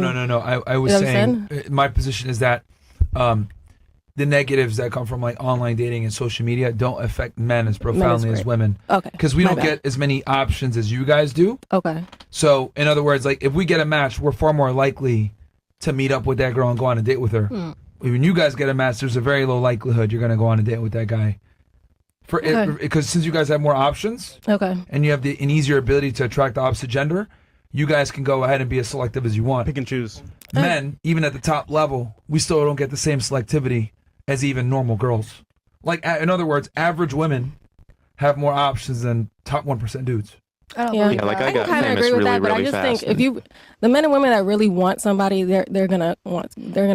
No. I was saying my position is that the negatives that come from like online dating and social media don't affect men as profoundly as women. Okay. Because we don't get as many options as you guys do. Okay. So in other words, like if we get a match, we're far more likely to meet up with that girl and go on a date with her. When you guys get a match, there's a very low likelihood you're gonna go on a date with that guy. Because since you guys have more options, and you have an easier ability to attract the opposite gender, you guys can go ahead and be as selective as you want. Pick and choose. Men, even at the top level, we still don't get the same selectivity as even normal girls. Like, in other words, average women have more options than top 1% dudes. I can kind of agree with that, but I just think if the men and women that really want somebody, they're gonna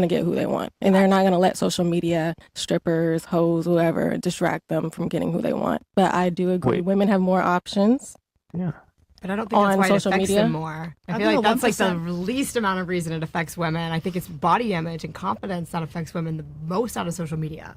get who they want, and they're not gonna let social media, strippers, hoes, whoever distract them from getting who they want. But I do agree, women have more options. Yeah. But I don't think that's why it affects them more. I feel like that's like the least amount of reason it affects women. I think it's body image and confidence that affects women the most out of social media.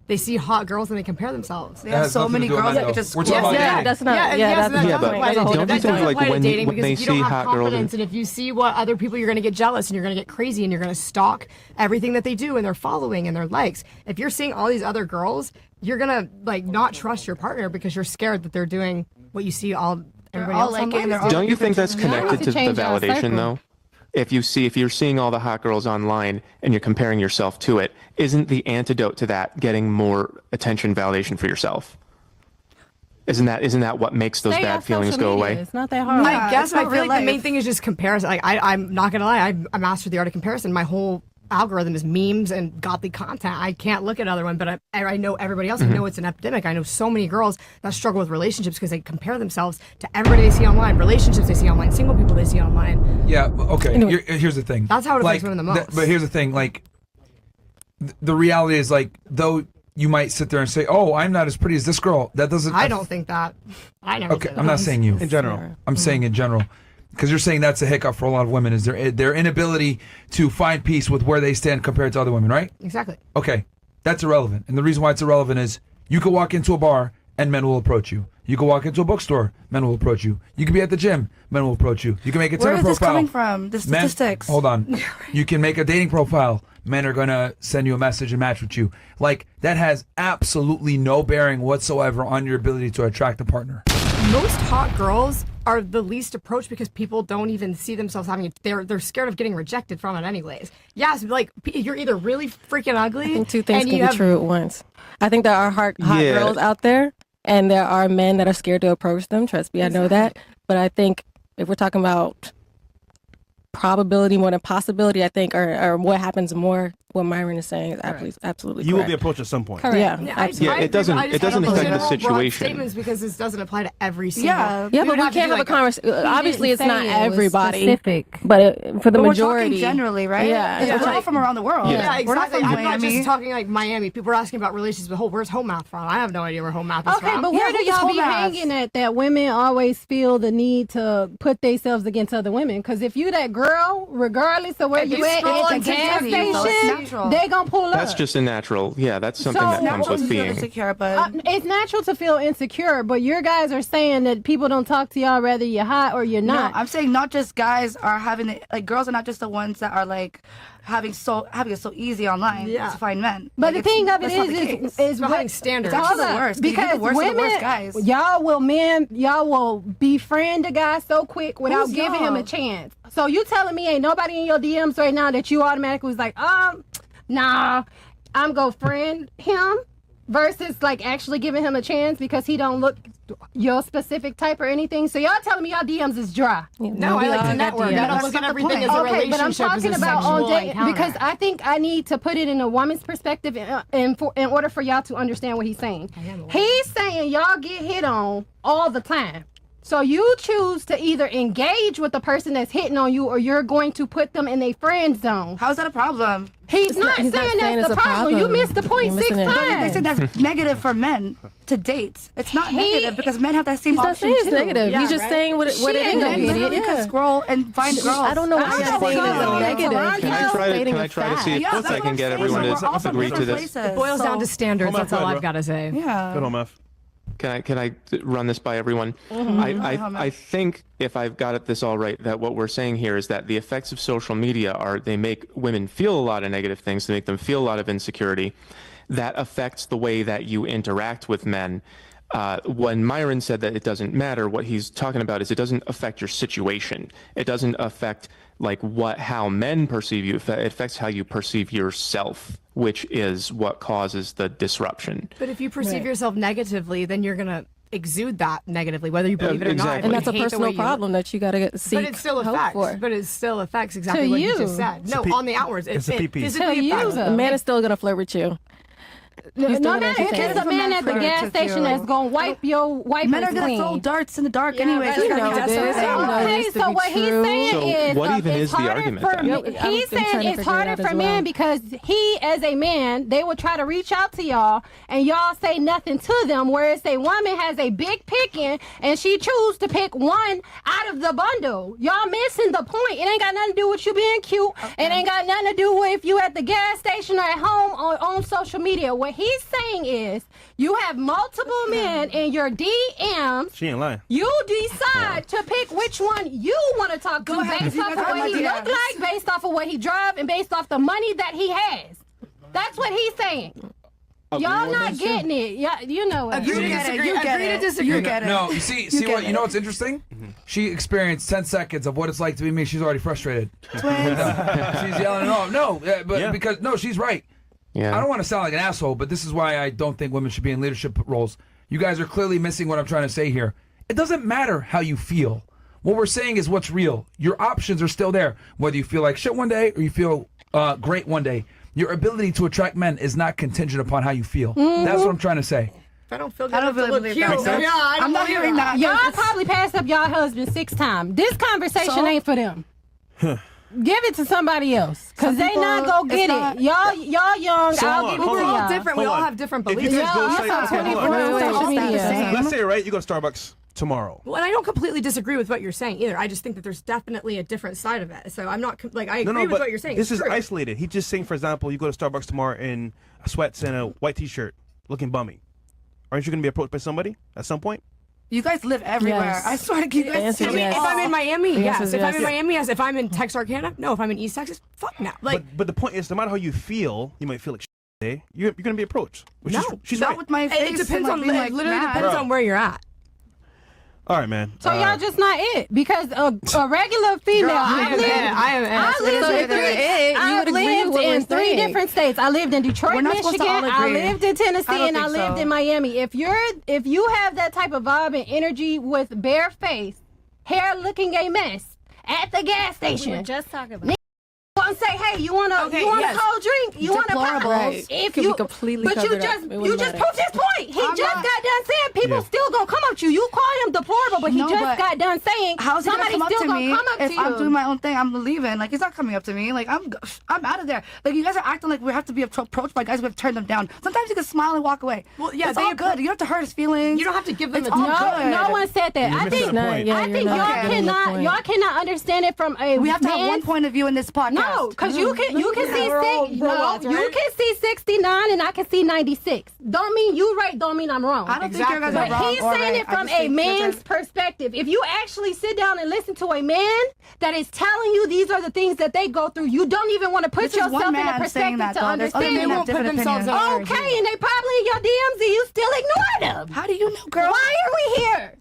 They see hot girls and they compare themselves. They have so many girls that just we're talking about dating. That's not. but don't you think like when they see hot girls and if you see what other people, you're going to get jealous and you're going to get crazy and you're going to stalk everything that they do and their following and their likes. If you're seeing all these other girls, you're going to like not trust your partner because you're scared that they're doing what you see everybody else online. Don't you think that's connected to the validation though? If you're seeing all the hot girls online and you're comparing yourself to it, isn't the antidote to that getting more attention, validation for yourself? Isn't that what makes those bad feelings go away? It's not that hard. I guess I feel like the main thing is just comparison. Like I'm not gonna lie, I mastered the art of comparison. My whole algorithm is memes and godly content. I can't look at other one, but I know everybody else. I know it's an epidemic. I know so many girls that struggle with relationships because they compare themselves to everybody they see online, relationships they see online, single people they see online. Yeah, okay. Anyway, here's the thing. That's how it affects women the most. But here's the thing, like, the reality is, like, though you might sit there and say, oh, I'm not as pretty as this girl, that doesn't... I don't think that. I never Okay, say I'm not saying you. In general. I'm saying in general. Because you're saying that's a hiccup for a lot of women, is their inability to find peace with where they stand compared to other women, right? Exactly. Okay, that's irrelevant. And the reason why it's irrelevant is you could walk into a bar and men will approach you. You could walk into a bookstore, men will approach you. You could be at the gym, men will approach you. You can make a Tinder profile. Where is this coming from? The statistics. Hold on. You can make a dating profile. Men are going to send you a message and match with you. Like, that has absolutely no bearing whatsoever on your ability to attract a partner. Most hot girls are the least approached because people don't even see themselves having it. They're scared of getting rejected from it anyways. Yes, like you're either really freaking ugly. I think two things can be true at once. I think there are hot girls out there, and there are men that are scared to approach them. Trust me, I know that. But I think if we're talking about probability more than possibility, I think, or what happens more, what Myron is saying is absolutely you correct. will be approached at some point. Correct. Yeah, it doesn't affect the situation. Statements because this doesn't apply to every single. Yeah, but we can't have a conversation. Obviously, it's not everybody, specific. But for the majority, we're talking generally, right? Yeah, we're all from around the world. Yeah, exactly. We're not from I'm not just talking like Miami. People are asking about relationships, but where's home math from? I have no idea where home math is from. Okay, but where do y'all be hanging at that women always feel the need to put themselves against other women? Because if you that girl, regardless of where you at the gas station, they gonna pull up. That's just a natural. Yeah, that's something that comes with being insecure. But it's natural to feel insecure. But your guys are saying that people don't talk to y'all whether you're hot or you're not. No, I'm saying not just guys are having it. Like girls are not just the ones that are like having it so easy online to find men. But like, the thing of it is having standards. It's actually the worst because women, guys. Y'all will befriend a guy so quick without giving him a chance. So you telling me ain't nobody in your DMs right now that you automatically was like, nah, I'm gonna friend him versus like actually giving him a chance because he don't look your specific type or anything. So y'all telling me y'all DMs is dry. No, I like to network. I don't look at everything as a relationship. But I'm talking about on date because I think I need to put it in a woman's perspective in order for y'all to understand what he's saying. He's saying y'all get hit on all the time. So you choose to either engage with the person that's hitting on you or you're going to put them in a friend zone. How's that a problem? He's not saying that's the problem. You missed the point 6 times. They said that's negative for men to date. It's not negative because men have that same option too. He's not saying it's negative. He's just saying what it is. You can scroll and find girls. I don't know why you're saying it's negative. Can I try to see if I can get everyone to agree to this? It boils down to standards. That's all I've got to say. Yeah. Good home, F. Can I run this by everyone? I think if I've got this all right, that what we're saying here is that the effects of social media are they make women feel a lot of negative things, they make them feel a lot of insecurity. That affects the way that you interact with men. When Myron said that it doesn't matter, what he's talking about is it doesn't affect your situation. It doesn't affect like how men perceive you. It affects how you perceive yourself, which is what causes the disruption. But if you perceive yourself negatively, then you're gonna exude that negatively, whether you believe it or not. And that's a personal problem that you gotta seek But it still help affects. for. But it still affects exactly what you just said. No, on the outwards, it it's a PP. physically affects. A man is still gonna flirt with you. No gonna matter if entertain it's a man at the gas station that's gonna wipe your wipers Men are gonna clean. throw darts in the dark anyway. but you know this. Okay, so what he's saying So is, what even it's is the harder argument for then? men- Yep, I was He's trying saying to it's figure it harder out for as men well. because he, as a man, they will try to reach out to y'all and y'all say nothing to them. Whereas a woman has a big picking and she choose to pick one out of the bundle. Y'all missing the point. It ain't got nothing to do with you being cute. It ain't got nothing to do with if you at the gas station or at home or on social media. What he's saying is, you have multiple men in your DMs. She ain't lying. You decide to pick which one you want to talk to ahead. based You off guys of have what he ideas. look like, based off of what he drive, and based off the money that he has. That's what he's saying. Y'all not getting it. Yeah, you know it. Agree to get it, disagree. you get Agree to it. disagree. You get it. No, you see what get you know it. what's interesting? She experienced 10 seconds of what it's like to be me. She's already frustrated. She's yelling, but she's right. Yeah. I don't want to sound like an asshole, but this is why I don't think women should be in leadership roles. You guys are clearly missing what I'm trying to say here. It doesn't matter how you feel. What we're saying is what's real. Your options are still there. Whether you feel like shit one day or you feel great one day. Your ability to attract men is not contingent upon how you feel. That's what I'm trying to say. If I don't feel good, I don't enough to really look believe cute. that. Yeah, I don't I'm not believe hearing that. Y'all probably passed up y'all husband 6 times. This conversation ain't for them. Give it to somebody else, cause Some they people, not go it's get not- it. Y'all young. So I'll hold give on, it hold to We're all y'all. different. We Hold all on. have different If you beliefs. guys go Yeah, say, also okay, hold 24 on. hours social media. Let's say, right, you go to Starbucks tomorrow. Well, and I don't completely disagree with what you're saying either. I just think that there's definitely a different side of it. So I'm not like I agree with but what you're saying. this It's is true. isolated. He's just saying, for example, you go to Starbucks tomorrow in sweats and a white T-shirt, looking bummy. Aren't you going to be approached by somebody at some point? You guys live everywhere. Yes. I swear to you guys. answer I is mean, yes. if I'm in Miami, The yes. answer is If I'm yes. in Miami, yes. If I'm in Texarkana, no. If I'm in East Texas, fuck no. Like, But the point is, no matter how you feel, you might feel like today. You're going to be approached. Which no. is, she's Not right. with my face. it depends and, on. being, It literally mad. depends on where you're at. All right, man. So y'all just not it because a regular female. Girl, I am it. I am it. I So lived if in you're it, you I would agree lived with what in we're 3 saying. different states. I lived in Detroit, We're not supposed to Michigan. all I agree. lived in Tennessee, I don't and I think lived so. in Miami. If you have that type of vibe and energy with bare face, hair looking a mess at the gas station, just talking about. and say, hey, you want a yes. cold drink? You want a pop? Deplorable. Right. If Could you be completely but you covered up. just It you wouldn't just matter. proved his point. He I'm just not- got done saying people Yeah. still gonna come up to you. You call him deplorable, but he No, just but got done saying How's he gonna somebody's come up still to gonna me come up if to you. I'm doing my own thing? I'm leaving. Like he's not coming up to me. Like I'm out of there. Like you guys are acting like we have to be approached by guys. We have to turn them down. Sometimes you can smile and walk away. Well, yeah, it's they all good. You don't have to hurt his feelings. You don't have to give them It's a all no, good. no one said that. You're I missing think the point. Yeah, I you're think not y'all getting the cannot point. y'all cannot understand it from a We have to have one man's point of view in this podcast. No, because you can see we're all robots, you right? can see 69 and I can see 96. Don't mean you right. Don't mean I'm wrong. I don't think you guys are But wrong he's or saying right. it I from just a think you guys man's are- perspective. If you actually sit down and listen to a man that is telling you these are the things that they go through, you don't even want to put This is one yourself in a man perspective saying that, to though. There's other understand. men They that won't have put different themselves opinions. out. Okay, and they probably in your DMs and you still ignore them. How do you know, girl? Why are we here?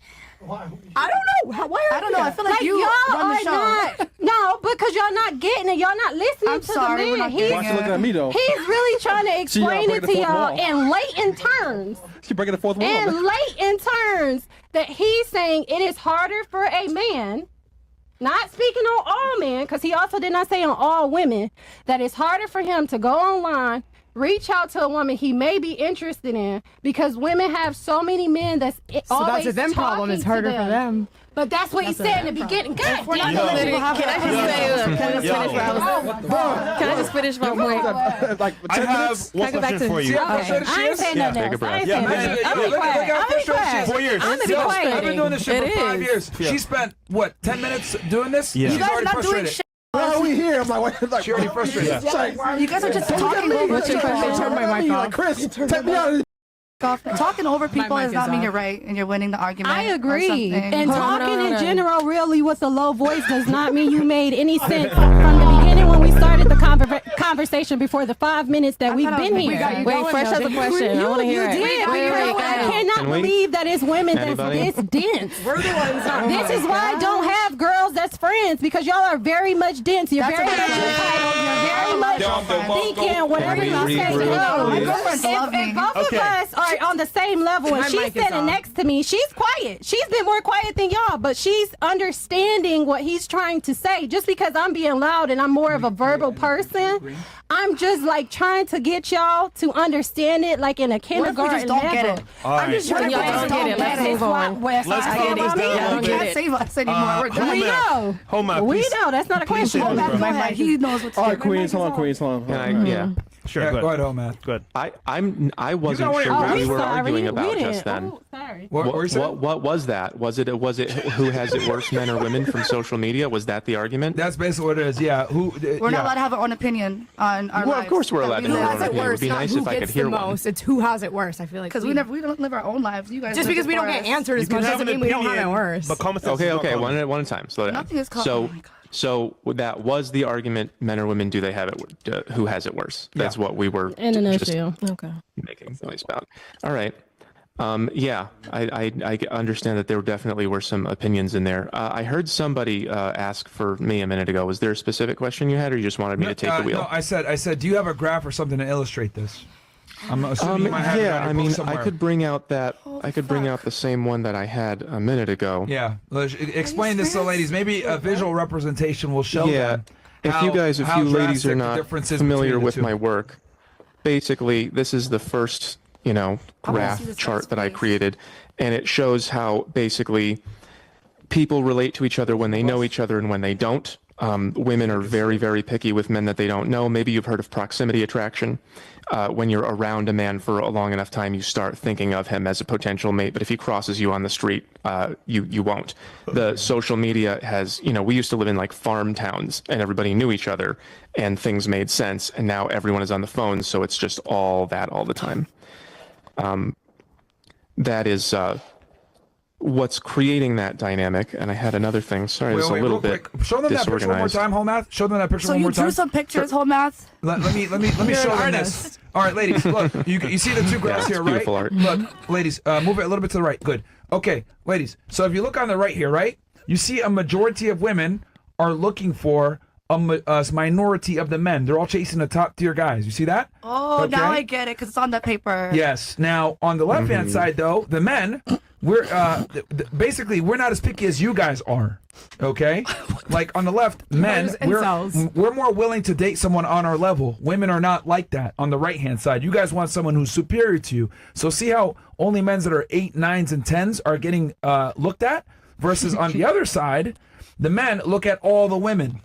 I don't know. Why are I don't know. I feel like you y'all run the are show. not. No, because y'all not getting it. Y'all not listening I'm to sorry, the we're man. not He's getting Why she looking at me though? He's really trying to explain breaking it the to fourth y'all wall. in latent terms. She breaking the fourth wall. In latent terms that he's saying it is harder for a man, not speaking on all men, because he also did not say on all women, that it's harder for him to go online, reach out to a woman he may be interested in, because women have so many men that's So always that's a them problem. talking It's to harder for them. But that's what he said in the beginning. God We're not damn gonna it. let people have Can I just say, can I just Yo. finish what I was Can I just finish my point? like I 10 have minutes? one Can I go back question to- for you. See how frustrated I she ain't is? saying Yeah, nothing take a else. I breath. ain't Yeah, saying man, nothing. I'm Look be quiet. how I'm be frustrated she quiet. is. 4 years. I'm gonna be Yo, quiet. I've been doing this shit It for 5 is. years. Yeah. She spent, what, 10 minutes doing this? Yeah. She's You guys already are not doing frustrated. shit. Why are we here? I'm like She already frustrated. It's like, You guys are just talking me. over What's each your other. question? Turn my mic Me, off. like, Chris, take me out of this. off. Talking over people mic does not is mean off. you're right and you're winning the argument. I or agree. something. And Hold on, talking no, in no. general, really, with a low voice does not mean you made any sense from the beginning when we started the conversation before the 5 minutes that we've thought I been was- here. we got you Wait, Fresh has a question. I want to hear You it. did. Wait, because go I ahead. cannot Can we? believe that it's women Anybody? that's this dense. We're the ones that This is why I don't have girls that's friends, because y'all are very much dense. You're That's very a much fact. entitled. You're very much thinking whatever Can you we say regroup, goes. My please? girlfriends love If me. both Okay. of us are on the same level and My she's mic is sitting off. next to me, she's quiet. She's been more quiet than y'all, but she's understanding what he's trying to say. Just because I'm being loud and I'm more of a verbal person, I'm just like trying to get y'all to understand it like in a What if we kindergarten just don't get level. it? All I'm right. just What if trying y'all to don't get it? Let's move on. Let's calm this down a Yeah, little don't You get bit. can't save us anymore. We're Hold done. We on. know. Hold on, We please. know. That's not a Please question. say this, bro. Go ahead. He knows what to All do. right, Queens, hold on, Queens, hold on. Can I, yeah. Sure, Yeah, go go ahead. ahead, Matt. Good. I wasn't know where sure you're what going. we were Sorry, arguing we about didn't. just then. Oh, sorry. What were you saying? What was that? Was it who has it worse, men or women, from social media? Was that the argument? That's basically what it is. Yeah. We're not allowed to have our own opinion on our Well, lives. of course we're allowed to Who have our has own it opinion. It would worse? be not nice who if I could gets hear the one. most. It's who has it worse. I feel like Because we don't live our own lives. You guys just live because it we don't for get us. answered You as can much have doesn't an mean we don't have it opinion, worse. but common sense Okay, is not okay, common. one at a time. Slow down. Nothing is common. So, Oh my God. so that was the argument. Men or women, do they have it? Who has it worse? That's what we were In a just nutshell. Okay. making noise about. All right. Yeah, I understand that there definitely were some opinions in there. I heard somebody ask for me a minute ago. Was there a specific question you had, or you just wanted me to take the wheel? No, I said, do you have a graph or something to illustrate this? I'm assuming you might have it yeah, on your I book mean, somewhere. I could bring out that. I could bring out the same one that I had a minute ago. Yeah. Explain this to the ladies. Maybe a visual representation will show Yeah. them. If you ladies how are drastic the not difference is familiar between the with two. my work, basically this is the first, graph see this chart guy's that I face. created, and it shows how basically people relate to each other when they know each other and when they don't. Women are very, very picky with men that they don't know. Maybe you've heard of proximity attraction. When you're around a man for a long enough time, you start thinking of him as a potential mate. But if he crosses you on the street, you won't. The social media has, we used to live in like farm towns and everybody knew each other and things made sense. And now everyone is on the phone. So it's just all that all the time. That is what's creating that dynamic. And I had another thing. Sorry, it's a little real bit quick. Show them that picture one more disorganized. time, whole math. Show them that picture So one you more time. drew some pictures, whole math. Let me show them this. All right, ladies, look. You see the two graphs it's here, right? beautiful art. Look, ladies, move it a little bit to the right. Good. Okay, ladies. So if you look on the right here, right, you see a majority of women are looking for a minority of the men. They're all chasing the top tier guys. You see that? Oh, now Okay. I get it because it's on that paper. Yes. Now on the left hand side, though, the men, we're basically we're not as picky as you guys are. Okay. Like on the left, men, Just incels. we're more willing to date someone on our level. Women are not like that. On the right hand side, you guys want someone who's superior to you. So see how only men that are 8, 9s, and 10s are getting looked at, versus on the other side, the men look at all the women.